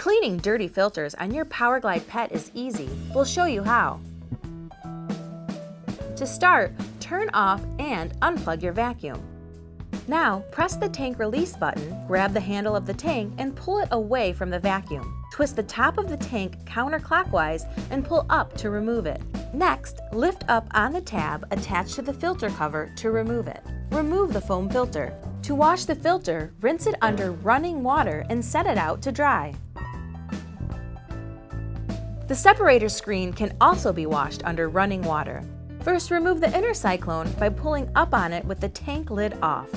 Cleaning dirty filters on your PowerGlide Pet is easy. We'll show you how. To start, turn off and unplug your vacuum. Now, press the tank release button, grab the handle of the tank, and pull it away from the vacuum. Twist the top of the tank counterclockwise and pull up to remove it. Next, lift up on the tab attached to the filter cover to remove it. Remove the foam filter. To wash the filter, rinse it under running water and set it out to dry. The separator screen can also be washed under running water. First, remove the inner cyclone by pulling up on it with the tank lid off.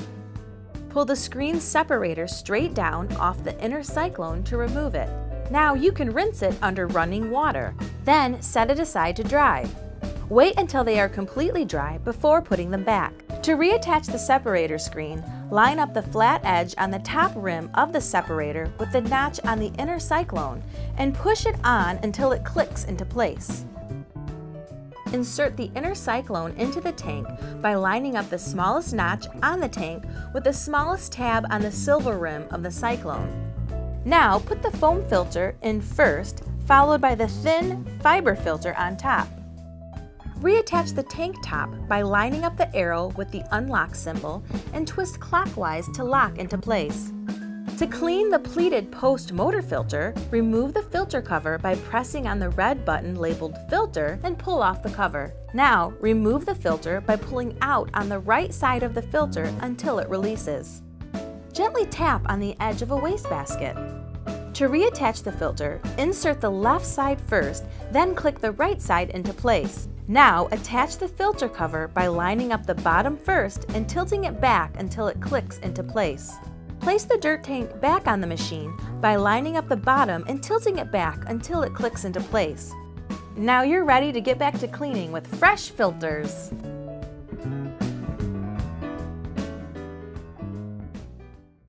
Pull the screen separator straight down off the inner cyclone to remove it. Now you can rinse it under running water. Then set it aside to dry. Wait until they are completely dry before putting them back. To reattach the separator screen, line up the flat edge on the top rim of the separator with the notch on the inner cyclone and push it on until it clicks into place. Insert the inner cyclone into the tank by lining up the smallest notch on the tank with the smallest tab on the silver rim of the cyclone. Now put the foam filter in first, followed by the thin fiber filter on top. Reattach the tank top by lining up the arrow with the unlock symbol and twist clockwise to lock into place. To clean the pleated post motor filter, remove the filter cover by pressing on the red button labeled Filter and pull off the cover. Now, remove the filter by pulling out on the right side of the filter until it releases. Gently tap on the edge of a wastebasket. To reattach the filter, insert the left side first, then click the right side into place. Now, attach the filter cover by lining up the bottom first and tilting it back until it clicks into place. Place the dirt tank back on the machine by lining up the bottom and tilting it back until it clicks into place. Now you're ready to get back to cleaning with fresh filters.